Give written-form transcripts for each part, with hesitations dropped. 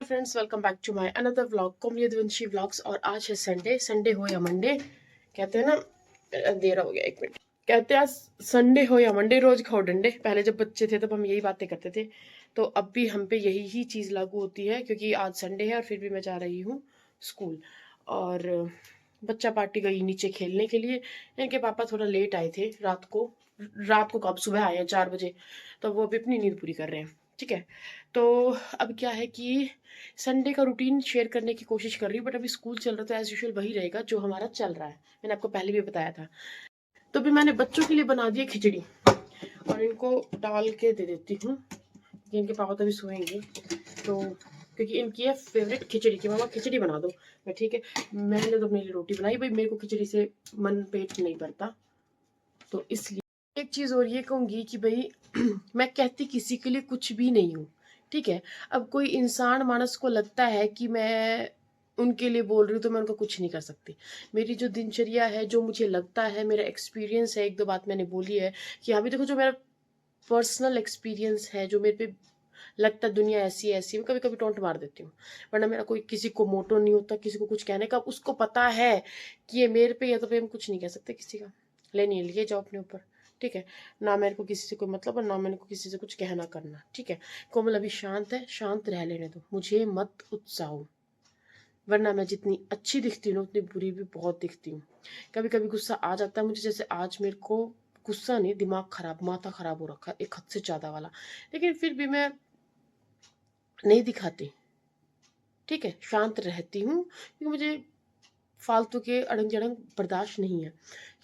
Friends, welcome back to my another vlog कोमलियदवंशी vlogs. और आज है संडे हो या मंडे, कहते हैं ना। देर हो गया, एक मिनट। कहते हैं आज संडे हो या मंडे, रोज खाओ डंडे। पहले जब बच्चे थे तब हम यही बातें करते थे, तो अब भी हम पे यही ही चीज़ लागू होती है, क्योंकि आज संडे है और फिर भी मैं जा रही हूँ स्कूल। और बच्चा पार्टी गई नीचे खेलने के लिए। इनके पापा थोड़ा लेट आए थे रात को कब सुबह आए हैं 4 बजे, तो वो अभी अपनी नींद पूरी कर रहे हैं। ठीक है, तो अब क्या है कि संडे का रूटीन शेयर करने की कोशिश कर रही हूँ, बट अभी स्कूल चल रहा है तो एज यूजुअल वही रहेगा जो हमारा चल रहा है। मैंने आपको पहले भी बताया था। तो भी मैंने बच्चों के लिए बना दिया खिचड़ी, और इनको डाल के दे देती हूँ कि इनके पापा तभी सोएंगे। तो क्योंकि इनकी है फेवरेट खिचड़ी की, मामा खिचड़ी बना दो। मैं ठीक है, मैंने तो अपने लिए रोटी बनाई, भाई मेरे को खिचड़ी से मन पेट नहीं भरता, तो इसलिए। एक चीज और ये कहूंगी कि भाई मैं कहती किसी के लिए कुछ भी नहीं हूँ, ठीक है। अब कोई इंसान मानस को लगता है कि मैं उनके लिए बोल रही हूँ तो मैं उनका कुछ नहीं कर सकती। मेरी जो दिनचर्या है, जो मुझे लगता है, मेरा एक्सपीरियंस है, एक दो बात मैंने बोली है कि अभी देखो, जो मेरा पर्सनल एक्सपीरियंस है, जो मेरे पे लगता है दुनिया ऐसी ऐसी, मैं कभी कभी टोंट मार देती हूँ। वरना मेरा कोई किसी को मोटो नहीं होता किसी को कुछ कहने का। उसको पता है कि ये मेरे पे, या तो पे हम कुछ नहीं कह सकते किसी का, लेनी है लिए जाओ अपने ऊपर। ठीक है, ना मेरे को किसी से कोई मतलब, और ना मेरे को किसी से कुछ कहना करना। ठीक है, कोमल अभी शांत है, शांत रह लेने दो, मुझे मत उत्साहो। वरना मैं जितनी अच्छी दिखती हूँ उतनी बुरी भी बहुत दिखती हूँ। कभी कभी गुस्सा आ जाता है मुझे, जैसे आज मेरे को गुस्सा नहीं, दिमाग खराब, माथा खराब हो रखा है एक हद से ज्यादा वाला, लेकिन फिर भी मैं नहीं दिखाती। ठीक है, शांत रहती हूँ, क्योंकि मुझे फालतू के अड़ंग जड़ंग बर्दाश्त नहीं है।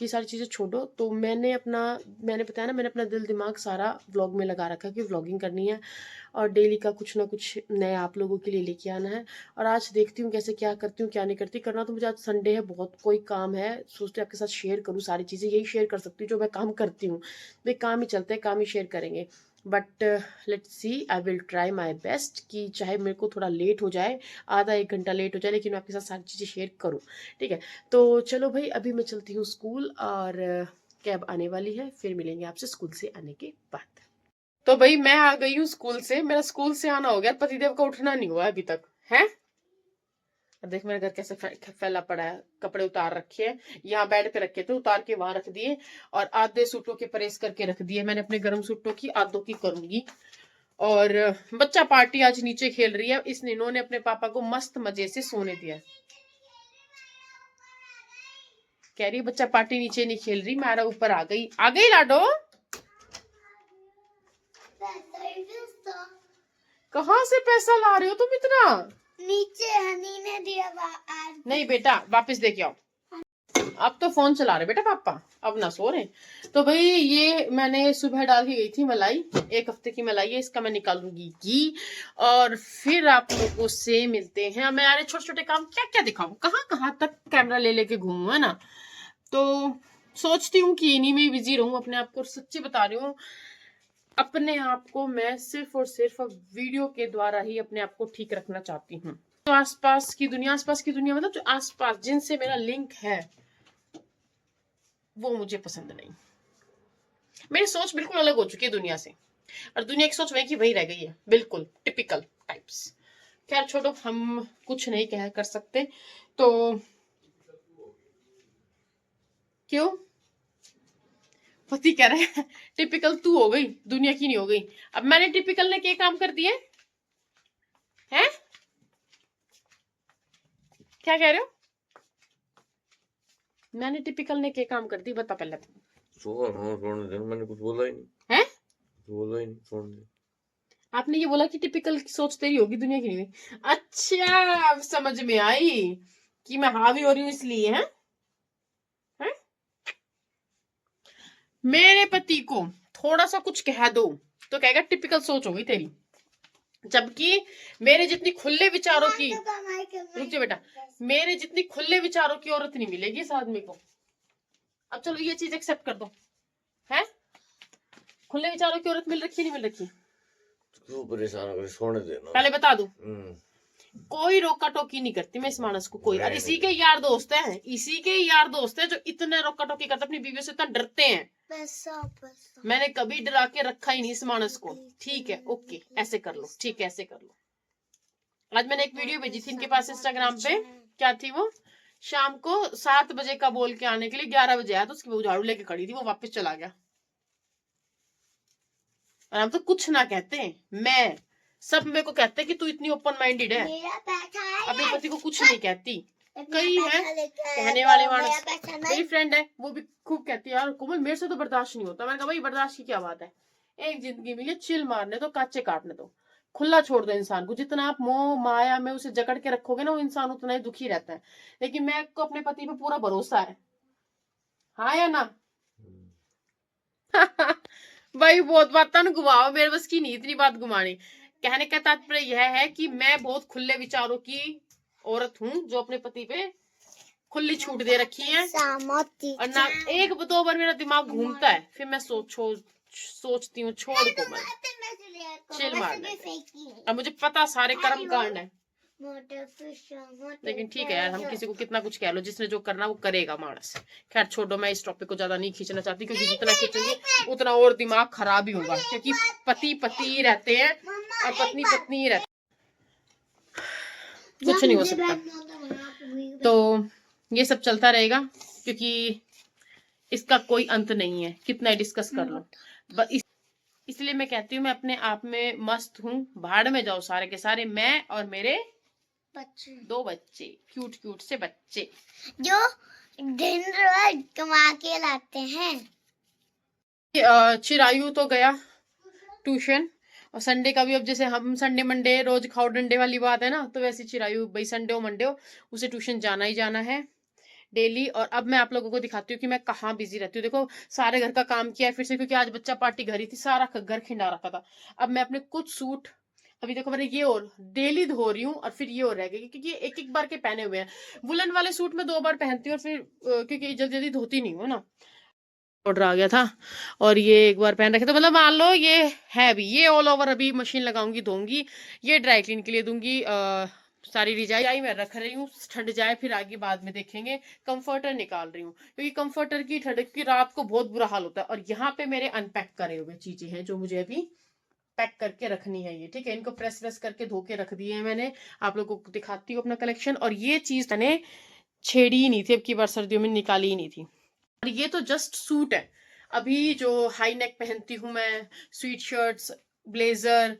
ये सारी चीज़ें छोड़ो। तो मैंने बताया ना, मैंने अपना दिल दिमाग सारा व्लॉग में लगा रखा है कि व्लॉगिंग करनी है और डेली का कुछ ना कुछ नया आप लोगों के लिए लेके आना है। और आज देखती हूँ कैसे क्या करती हूँ क्या नहीं करती। करना तो मुझे आज संडे है, बहुत कोई काम है, सोचते आपके साथ शेयर करूँ सारी चीज़ें। यही शेयर कर सकती हूँ जो मैं काम करती हूँ। वे काम ही चलते हैं, काम ही शेयर करेंगे। But let's see, I will try my best कि चाहे मेरे को थोड़ा लेट हो जाए, आधा एक घंटा लेट हो जाए, लेकिन मैं आपके साथ सारी चीज़ें शेयर करूँ। ठीक है, तो चलो भाई, अभी मैं चलती हूँ स्कूल, और कैब आने वाली है, फिर मिलेंगे आपसे स्कूल से आने के बाद। तो भाई मैं आ गई हूँ स्कूल से, मेरा स्कूल से आना हो गया, पतिदेव का उठना नहीं हुआ अभी तक है। देख मेरा घर कैसे फैला पड़ा है, कपड़े उतार रखे हैं, यहाँ बेड पे रखे थे, उतार के वहां रख दिए, और आधे सूटों के प्रेस करके रख दिए मैंने अपने गर्म सूटों की, आधों की करूंगी। और बच्चा पार्टी आज नीचे खेल रही है, इसने इन्होंने अपने पापा को मस्त मजे से सोने दिया। कह रही बच्चा पार्टी नीचे नहीं खेल रही, मारा ऊपर आ गई लाडो। कहाँ से पैसा ला रहे हो तुम इतना? नीचे हनी ने दिया। नहीं बेटा, वापस दे के आओ। अब तो फोन चला रहे बेटा पापा, अब ना सो रहे। तो भाई ये मैंने सुबह डाल के गई थी मलाई, 1 हफ्ते की मलाई है, इसका मैं निकालूंगी घी, और फिर आप लोगों से मिलते हैं। मैं यार छोटे छोटे काम क्या क्या दिखाऊं, कहाँ कहाँ तक कैमरा ले लेके घूमू, है ना। तो सोचती हूँ कि इन्हीं में बिजी रहूं अपने आप को। सच्ची बता रही हूँ, अपने आप को मैं सिर्फ और सिर्फ वीडियो के द्वारा ही अपने आप को ठीक रखना चाहती हूँ। तो आसपास की दुनिया मतलब जो आसपास जिनसे मेरा लिंक है, वो मुझे पसंद नहीं। मेरी सोच बिल्कुल अलग हो चुकी है दुनिया से, और दुनिया की सोच वही की वही रह गई है, बिल्कुल टिपिकल टाइप्स। खैर छोड़ो, हम कुछ नहीं कह कर सकते। तो क्यों पति कह रहे हैं टिपिकल तू हो गई, दुनिया की नहीं हो गई। अब मैंने टिपिकल ने क्या काम कर दिए हैं? क्या कह रहे हो? मैंने टिपिकल ने क्या काम कर दी, बता पहले तो। मैंने कुछ बोला ही नहीं है, बोला ही नहीं। आपने ये बोला कि टिपिकल की सोच तेरी होगी, दुनिया की नहीं हुई। अच्छा, अब समझ में आई कि मैं हावी हो रही हूँ इसलिए है? मेरे पति को थोड़ा सा कुछ कह दो तो कहेगा टिपिकल सोच होगी तेरी, जबकि मेरे जितनी खुले विचारों की, रुक जा बेटा, मेरे जितनी खुले विचारों की औरत नहीं मिलेगी इस आदमी को। अब चलो ये चीज एक्सेप्ट कर दो, है खुले विचारों की औरत मिल रखी नहीं मिल रखी? क्यों परेशान कर, सोने देना। पहले बता दूं, कोई रोका टोकी नहीं करती मैं इस मानस को, कोई। और इसी के यार दोस्त हैं, जो इतने रोका टोकी करते, अपनी बीवियों से इतना डरते हैं। मैंने कभी डरा के रखा ही नहीं इस मानस को। ठीक है, ओके, ऐसे कर लो, ठीक है ऐसे कर लो। आज मैंने एक वीडियो भेजी थी इनके पास इंस्टाग्राम पे, क्या थी वो, शाम को 7 बजे का बोल के आने के लिए 11 बजे आया तो उसकी वो झाड़ू लेके खड़ी थी, वो वापस चला गया। और हम तो कुछ ना कहते, मैं सब मेरे को कहते कि तू इतनी ओपन माइंडेड है, अपने पति को कुछ नहीं कहती। कई है कहने वाले मानस, मेरी फ्रेंड है वो भी खूब कहती है यार कोमल मेरे से तो बर्दाश्त नहीं होता। मैंने कहा भाई बर्दाश्त की क्या बात है, एक जिंदगी मिली, चिल मारने दो, काचे काटने दो, खुला छोड़ दो इंसान को। जितना आप मोह माया में उसे जकड़ के रखोगे ना वो इंसान उतना ही दुखी रहता है। लेकिन मैं को अपने पति पे पूरा भरोसा है, हाँ या ना? भाई बहुत बात ना घुमाओ, मेरे बस की नहीं इतनी बात घुमानी। कहने का तात्पर्य यह है कि मैं बहुत खुले विचारों की औरत हूँ जो अपने पति पे खुली छूट दे रखी है। और ना एक दो बार मेरा दिमाग घूमता है फिर मैं सोचती हूँ छोड़ को मैं चिल मारने। अब मुझे पता सारे कर्म कांड है, लेकिन ठीक है यार, हम किसी को कितना कुछ कह लो, जिसने जो करना वो करेगा मानस। खैर छोड़ो, मैं इस टॉपिक को ज्यादा नहीं खींचना चाहती क्योंकि जितना खींचूंगी उतना और दिमाग खराब ही होगा, क्योंकि पति पति ही रहते हैं और पत्नी पत्नी ही रहती, कुछ नहीं हो सकता। तो ये सब चलता रहेगा क्योंकि इसका कोई अंत नहीं है, कितना डिस्कस कर लो। इसलिए मैं कहती हूँ मैं अपने आप में मस्त हूँ, भाड़ में जाओ सारे के सारे, मैं और मेरे बच्चे, 2 बच्चे, क्यूट क्यूट से बच्चे जो दिन रात कमा के लाते हैं। चिरायु तो गया ट्यूशन, और संडे का भी अब जैसे हम संडे मंडे रोज खाओ डंडे वाली बात है ना, तो वैसे चिरायु भाई संडे हो मंडे हो उसे ट्यूशन जाना ही जाना है डेली। और अब मैं आप लोगों को दिखाती हूँ कि मैं कहाँ बिजी रहती हूँ। देखो सारे घर का काम किया है फिर से, क्योंकि आज बच्चा पार्टी घर ही थी, सारा घर खिंडा रखा था। अब मैं अपने कुछ सूट अभी देखो मैंने ये और डेली धो रही हूँ और फिर ये और रह गए, क्योंकि एक एक बार के पहने हुए हैं। वुलन वाले सूट में 2 बार पहनती हूँ और फिर क्योंकि जल्दी जल्दी धोती नहीं हूँ ना, ऑर्डर आ गया था और ये एक बार पहन रखे तो मतलब मान लो ये है अभी, ये ऑल ओवर अभी मशीन लगाऊंगी धोऊंगी, ये ड्राई क्लीन के लिए दूंगी। सारी रिजाई मैं रख रही हूँ, ठंड जाए फिर आगे बाद में देखेंगे। कंफर्टर निकाल रही हूँ क्योंकि कंफर्टर की ठंड की रात को बहुत बुरा हाल होता है। और यहाँ पे मेरे अनपैक करे हुए चीजें हैं जो मुझे अभी पैक करके रखनी है, ये ठीक है। इनको प्रेस व्रेस करके धो के रख दिए हैं मैंने, आप लोगों को दिखाती हूँ अपना कलेक्शन। और ये चीज मैंने छेड़ी ही नहीं थी, अब की बार सर्दियों में निकाली ही नहीं थी। और ये तो जस्ट सूट है, अभी जो हाई नेक पहनती हूँ मैं, स्वीट शर्ट्स, ब्लेजर,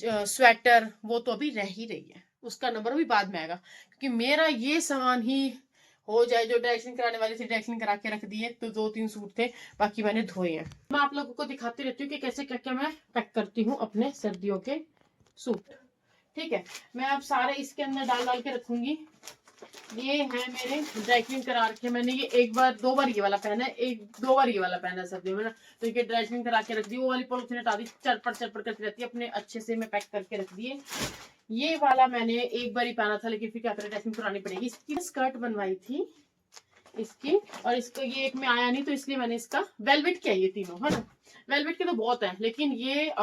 स्वेटर, वो तो अभी रह ही रही है, उसका नंबर भी बाद में आएगा। क्योंकि मेरा ये सामान ही हो जाए, जो ड्राइक्लिंग कराने वाली थी ड्राइक्लिंग करा के रख दिए, तो 2-3 सूट थे बाकी मैंने धोए हैं। मैं आप लोगों को दिखाती रहती हूँ कि कैसे क्या क्या मैं पैक करती हूँ अपने सर्दियों के सूट, ठीक है। मैं अब सारे इसके अंदर डाल डाल के रखूंगी। ये है मेरे ड्राई क्लीन करा रखे मैंने, ये 1-2 बार ये वाला पहना है, 1-2 बार ये वाला पहना है सर्दियों में ना, तो ये ड्राई क्लीन करा के रख दी। वो वाली पॉलिथीन हटा दी, चरपट चरपट करती रहती है, अपने अच्छे से मैं पैक करके रख दिए। ये वाला मैंने एक बार ही पहना था, लेकिन फिर क्या करें ड्रेसिंग करानी पड़ेगी। इसकी स्कर्ट बनवाई थी इसकी, और इसको ये एक में आया नहीं तो इसलिए मैंने इसका वेलवेट किया, ये तीनों है ना। वेलवेट के तो बहुत है लेकिन ये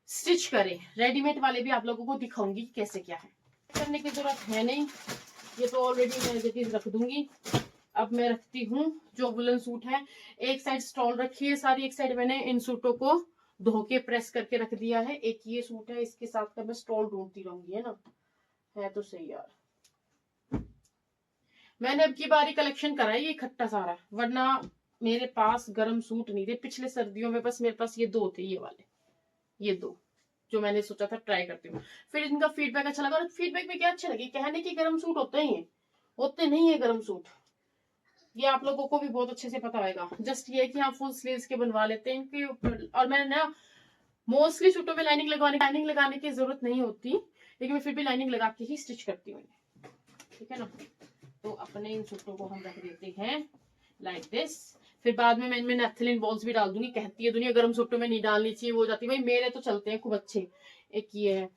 स्टिच करे, रेडीमेड वाले भी आप लोगों को दिखाऊंगी कैसे क्या है, करने की जरूरत है नहीं, ये तो ऑलरेडी मैं ये चीज रख दूंगी। अब मैं रखती हूँ जो वुलन सूट है, एक साइड स्टॉल रखी है सारी, एक साइड मैंने इन सूटों को धो के प्रेस करके रख दिया है। एक ये सूट है, इसके साथ का मैं स्टॉल ढूंढती रहूंगी, है ना, है तो सही यार। मैंने अब की बारी कलेक्शन करा है ये इकट्ठा सारा, वरना मेरे पास गर्म सूट नहीं थे पिछले सर्दियों में, बस मेरे पास ये 2 थे, ये वाले, ये 2 जो मैंने सोचा था ट्राई करती हूँ। फिर इनका फीडबैक अच्छा लगा, और फीडबैक में क्या अच्छा लगे, कहने की गर्म सूट होते ही है, होते नहीं है गर्म सूट, ये आप लोगों को भी बहुत अच्छे से पता होगा। जस्ट ये है कि आप फुल स्लीव्स के बनवा लेते हैं इनके ऊपर, और मैंने ना मोस्टली सूटों में लाइनिंग लगाने की जरूरत नहीं होती, लेकिन मैं फिर भी लाइनिंग लगा के ही स्टिच करती हूँ, ठीक है ना। तो अपने इन सूटों को हम रख देते हैं लाइक दिस। फिर बाद में मैं इनमें नेफ्थलीन बॉल्स भी डाल दूंगी, कहती है दुनिया गर्म सूटों में नहीं डालनी चाहिए, वो हो जाती है, भाई मेरे तो चलते हैं खूब अच्छे। एक ये है,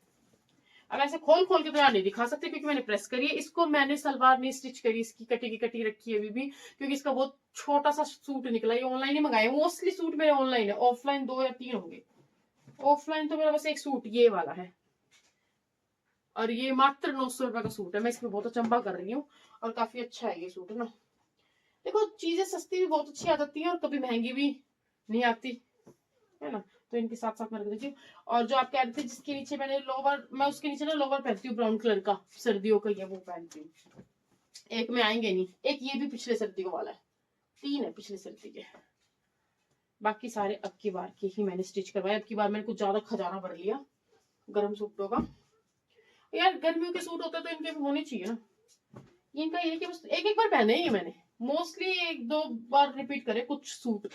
अब ऐसे खोल खोल के तो यार नहीं दिखा सकते क्योंकि मैंने प्रेस करी है इसको, मैंने सलवार नहीं स्टिच करी, इसकी कटी की कटी रखी है अभी भी, क्योंकि इसका बहुत छोटा सा सूट निकला, ये ऑनलाइन ही मंगाया, मोस्टली सूट मेरे ऑनलाइन है, ऑफलाइन 2 या 3 होंगे, ऑफलाइन तो मेरा बस एक सूट ये वाला है, और ये मात्र 900 रुपए का सूट है। मैं इसमें बहुत अचंबा कर रही हूँ, और काफी अच्छा है ये सूट, है ना। देखो चीजें सस्ती भी बहुत अच्छी आ जाती है और कभी महंगी भी नहीं आती, है ना। तो इनके साथ साथ मैं रख देती हूँ। और जो आप कह रहे थे जिसके नीचे मैंने लोवर, मैं उसके नीचे ना लोवर पहनती हूँ ब्राउन कलर का, सर्दियों का, ये वो पहनती हूँ। एक में आएंगे नहीं, एक ये भी पिछले सर्दियों वाला है, 3 है पिछले सर्दी के, बाकी सारे अब की बार के ही मैंने स्टिच करवाए। अब की बार मैंने कुछ ज्यादा खजाना भर लिया गर्म सूटों का। यार गर्मियों के सूट होते हैं तो इनके भी होने चाहिए ना। इनका ये कि बस एक एक बार पहने ही मैंने, मोस्टली 1-2 बार रिपीट करे कुछ सूट,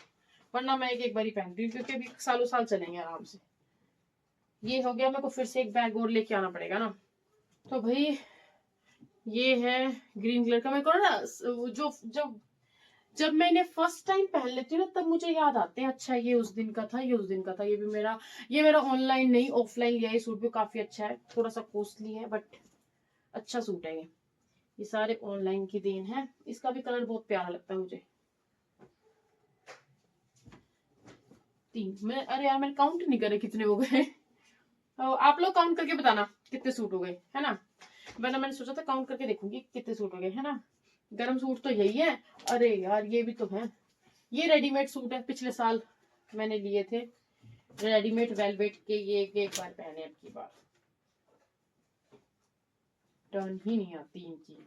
वरना मैं एक एक बार ही पहनती हूँ क्योंकि अभी सालों साल चलेंगे आराम से। ये हो गया, मेरे को फिर से एक बैग और लेके आना पड़ेगा ना। तो भाई ये है ग्रीन कलर का। मेरे को ना जो जब जब मैंने फर्स्ट टाइम पहन लेती हूँ ना तब मुझे याद आते हैं, अच्छा ये उस दिन का था, ये उस दिन का था। ये मेरा ऑनलाइन नहीं ऑफलाइन लिया। ये सूट भी काफी अच्छा है, थोड़ा सा कॉस्टली है बट अच्छा सूट है। ये सारे ऑनलाइन की देन है। इसका भी कलर बहुत प्यारा लगता है मुझे। 3 मैं, अरे यार मैंने काउंट नहीं करे कितने हो गए। तो आप लोग काउंट करके बताना कितने सूट हो गए, है ना। मैंने सोचा था काउंट करके देखूंगी कितने सूट हो गए, है ना। गर्म सूट तो यही है। अरे यार ये भी तो है, ये रेडीमेड सूट है, पिछले साल मैंने लिए थे रेडीमेड वेलवेट के। ये एक बार पहने, अब की बार टर्न ही नहीं आती इनकी।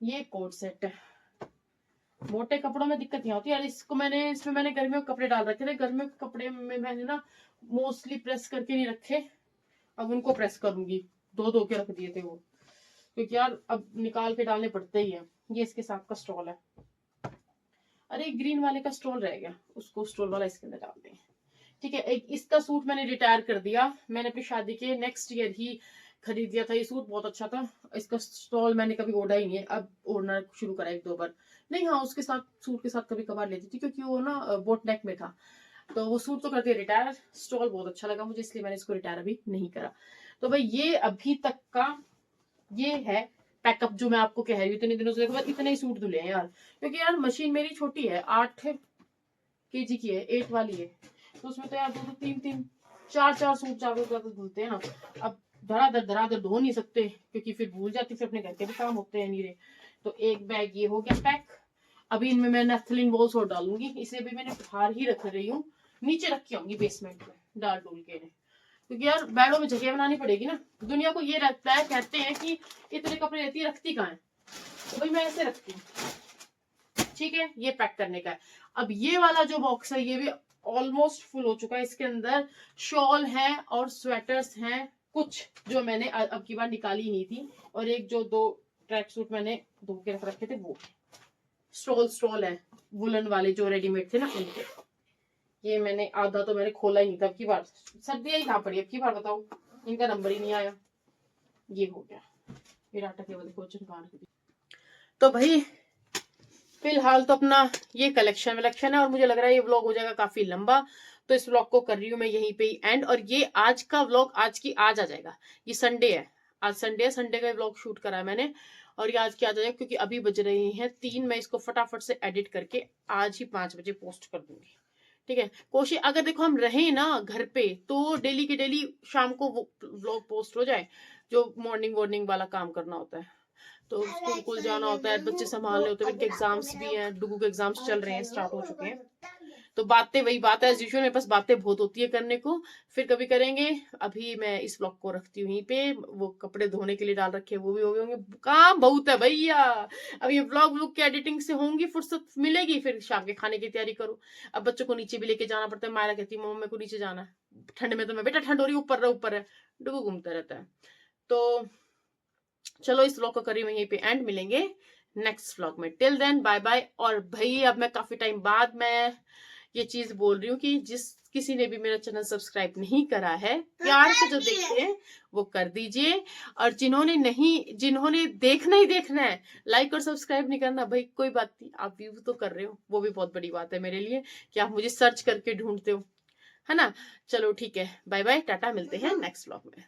ये कोट सेट है, मोटे कपड़ों में दिक्कत नहीं होती यार। इसमें मैंने गर्मियों के कपड़े डाल रखे थे। गर्मियों के कपड़े में मैंने ना मोस्टली प्रेस करके नहीं रखे, अब उनको प्रेस करूंगी। धो के रख दिए थे वो, क्योंकि यार अब निकाल के डालने पड़ते ही है। ये इसके साथ का स्टॉल है। अरे ग्रीन वाले का स्टॉल रह गया, उसको स्टॉल वाला इसके अंदर डाल देंगे। ठीक है, एक इसका सूट मैंने रिटायर कर दिया। मैंने अपनी शादी के नेक्स्ट ईयर ही खरीद लिया था। ये सूट बहुत अच्छा था। इसका स्टॉल मैंने कभी ओढ़ा ही नहीं है, अब ओढ़ना शुरू करा 1-2 बार। नहीं हाँ, उसके साथ सूट के साथ कभी कभार लेती थी क्योंकि वो ना बोट नेक में था, तो वो सूट तो करते रिटायर। स्टॉल बहुत अच्छा लगा मुझे, इसलिए मैंने इसको रिटायर अभी नहीं करा। तो भाई ये अभी तक का ये है पैकअप जो मैं आपको कह रही हूँ। इतने दिनों से देखो इतने ही सूट धुले हैं यार, क्योंकि यार मशीन मेरी छोटी है, 8 kg की है, 8 वाली है। तो उसमें तो यार 2-2, 3-3, 4-4 सूट ज्यादा धुलते हैं ना। अब धड़ाधड़ धो नहीं सकते क्योंकि फिर भूल जाती, फिर अपने घर के भी काम होते हैं नीरे। तो एक बैग ये हो गया पैक। अभी इनमें मैं नेफ्थलीन बॉल सोड डालूंगी। इसे भी मैंने बाहर ही रख रही हूँ, नीचे रखी होंगी बेसमेंट में डाल डूल के, क्योंकि यार बैडों में जगह बनानी पड़ेगी ना। दुनिया को ये रहता है, कहते हैं कि इतने कपड़े रहती है, रखती कहाँ है। तो भाई मैं ऐसे रखती हूँ। ठीक है, ये पैक करने का है। अब ये वाला जो बॉक्स है ये भी ऑलमोस्ट फुल हो चुका है। इसके अंदर शॉल है और स्वेटर्स हैं कुछ जो मैंने अब की बार निकाली नहीं थी, और एक जो 2 ट्रैक सूट मैंने धो के रख रखे थे वो। स्टॉल है वुलन वाले जो रेडीमेड थे ना उनके। ये मैंने आधा तो मैंने खोला ही नहीं था, अब की बार सर्दियां ही खा पड़ी। अब की बार बताओ इनका नंबर ही नहीं आया। ये हो गया फिर आटा केवल तो भाई फिलहाल तो अपना ये कलेक्शन है, और मुझे लग रहा है ये व्लॉग हो जाएगा काफी लंबा, तो इस व्लॉग को कर रही हूँ मैं यहीं पे ही एंड। और ये आज का व्लॉग आज आ जाएगा। ये संडे है, आज संडे का व्लॉग शूट करा है मैंने, और ये आज की आ जाएगा क्योंकि अभी बज रही हैं 3। मैं इसको फटाफट से एडिट करके आज ही 5 बजे पोस्ट कर दूंगी। ठीक है, कोशिश अगर देखो हम रहे ना घर पे तो डेली के डेली शाम को वो व्लॉग पोस्ट हो जाए। जो मॉर्निंग वाला काम करना होता है, तो स्कूल जाना होता है, बच्चे संभालने होते हैं, इनके एग्जाम्स भी हैं, डुगू के एग्जाम्स चल रहे हैं, स्टार्ट हो चुके हैं। तो बातें वही बात है, एज यूजुअल मेरे पास बातें बहुत होती है करने को, फिर कभी करेंगे। अभी मैं इस व्लॉग को रखती हूँ यहीं पे। वो कपड़े धोने के लिए डाल रखे हैं वो भी हो गए होंगे, काम बहुत है भैया। अब ये व्लॉग की एडिटिंग से होंगी, फुर्सत मिलेगी, फिर शाम के खाने की तैयारी करो। अब बच्चों को नीचे भी लेके जाना पड़ता है। मायरा कहती है मम्मा मेरे को नीचे जाना है ठंड में। तो मैं बेटा ठंड हो रही ऊपर है, डुगू घूमता रहता है। तो चलो इस व्लॉग को करिए मैं यहीं पे एंड, मिलेंगे नेक्स्ट व्लॉग में। Till then bye bye. और भाई अब मैं काफी टाइम बाद मैं ये चीज बोल रही हूँ कि जिस किसी ने भी मेरा चैनल सब्सक्राइब नहीं करा है, प्यार से जो देखते हैं वो कर दीजिए, और जिन्होंने देखना ही देखना है, लाइक और सब्सक्राइब नहीं करना, भाई कोई बात नहीं, आप व्यू तो कर रहे हो, वो भी बहुत बड़ी बात है मेरे लिए कि आप मुझे सर्च करके ढूंढते हो, है ना। चलो ठीक है, बाय बाय, टाटा, मिलते हैं नेक्स्ट व्लॉग में।